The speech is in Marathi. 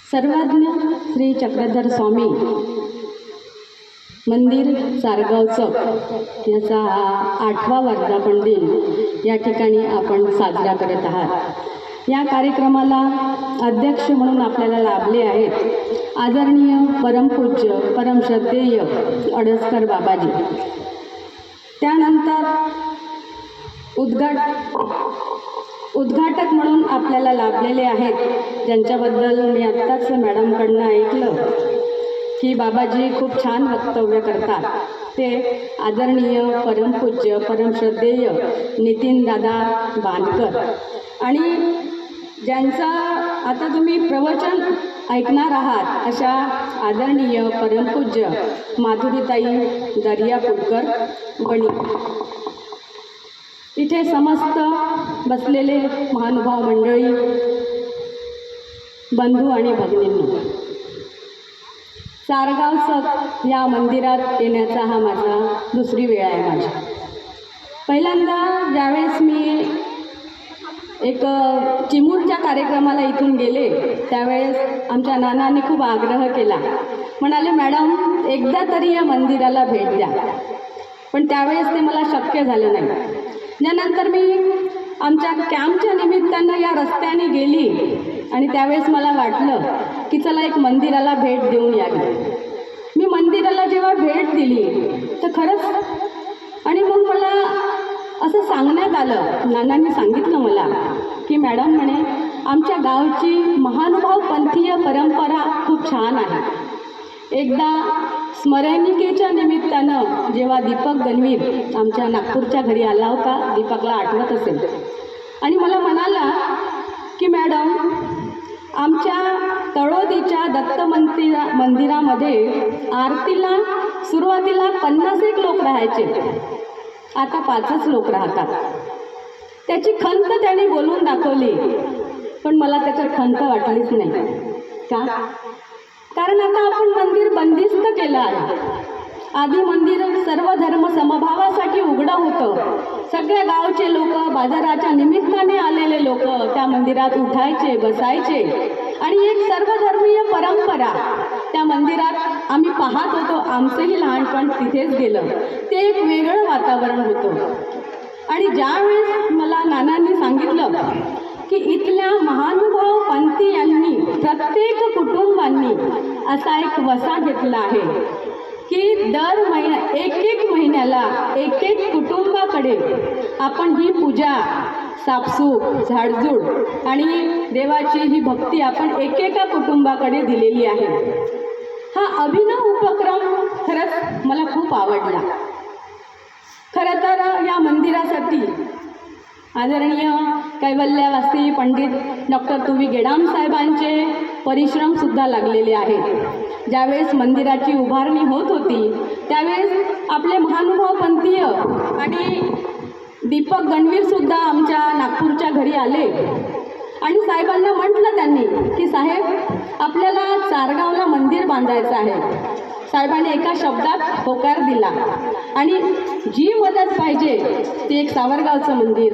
सर्वज्ञ श्री चक्रधर स्वामी मंदिर सारगावचं याचा 8वा वर्धापन दिन या ठिकाणी आपण साजरा करत आहात। या कार्यक्रमाला अध्यक्ष म्हणून आपल्याला लाभले आहेत आदरणीय परमपूज्य परमश्रद्धेय अडसकर बाबाजी। त्यानंतर उद्घाटक म्हणून आपल्याला लाभलेले आहेत, ज्यांच्याबद्दल मी आत्ताच मॅडमकडनं ऐकलं की बाबाजी खूप छान वक्तव्य करतात। ते आदरणीय परमपूज्य परमश्रद्धेय नितीन दादा बांदकर आणि ज्यांचा आता तुम्ही प्रवचन ऐकणार आहात अशा आदरणीय परमपूज्य माधुरीताई दर्यापूरकर बणी। इथे समस्त बसलेले महानुभाव मंडळी, बंधू आणि भगिनींनो, सारगावचं या मंदिरात येण्याचा हा माझा दुसरी वेळ आहे। माझी पहिल्यांदा ज्यावेळेस मी एक चिमूरच्या कार्यक्रमाला इथून गेले त्यावेळेस आमच्या नानांनी खूप आग्रह केला, म्हणाले मॅडम एकदा तरी या मंदिराला भेट द्या, पण त्यावेळेस ते मला शक्य झालं नाही। त्यानंतर मी आमच्या कॅम्पच्या निमित्तानं या रस्त्याने गेली आणि त्यावेळेस मला वाटलं की चला एक मंदिराला भेट देऊन यावी। मी मंदिराला जेव्हा भेट दिली तर खरंच आणि मग मला असं सांगण्यात आलं, नानांनी सांगितलं मला की मॅडम म्हणे आमच्या गावची महानुभाव पंथीय परंपरा खूप छान आहे। एकदा स्मरणिकेच्या निमित्तानं जेव्हा दीपक गणवीर आमच्या नागपूरच्या घरी आला होता, दीपकला आठवत असेल, आणि मला म्हणाला की मॅडम आमच्या तळोदीच्या दत्त मंदिरामध्ये आरतीला सुरुवातीला 50 लोक राहायचे, आता 5च लोक राहतात। त्याची खंत त्याने बोलून दाखवली, पण मला त्याच्यात खंत वाटलीच नाही। का? कारण आता आपण मंदिर बंदिस्त केलं आहे। आधी मंदिर सर्व धर्म समभावासाठी उघडं होतं। सगळ्या गावचे लोक, बाजाराच्या निमित्ताने आलेले लोक त्या मंदिरात उठायचे, बसायचे आणि एक सर्वधर्मीय परंपरा त्या मंदिरात आम्ही पाहत होतो। आमचंही लहानपण तिथेच गेलं, ते एक वेगळं वातावरण होतं। आणि ज्यावेळेस मला नानांनी सांगितलं की इथल्या महानुभाव पंथीयांनी प्रत्येक कुटुंबांनी असा एक वसा घेतला आहे की दर एक महिन्याला एक कुटुंबाकडे आपण ही पूजा, साफसूफ, झाडझूड आणि देवाची ही भक्ती आपण एकेका कुटुंबाकडे दिलेली आहे। हा अभिनव उपक्रम खरंच मला खूप आवडला। खरं तर या मंदिरासाठी आदरणीय कैवल्यवासी पंडित डॉक्टर तुवी गेडाम साहेबांचे परिश्रमसुद्धा लागलेले आहेत। ज्यावेळेस मंदिराची उभारणी होत होती त्यावेळेस आपले महानुभाव पंथीय आणि दीपक गणवीरसुद्धा आमच्या नागपूरच्या घरी आले आणि साहेबांना म्हटलं त्यांनी की साहेब आपल्याला सारगावला मंदिर बांधायचं आहे। साहेबांनी एका शब्दात होकार दिला आणि जी मदत पाहिजे ते एक सावरगावचं मंदिर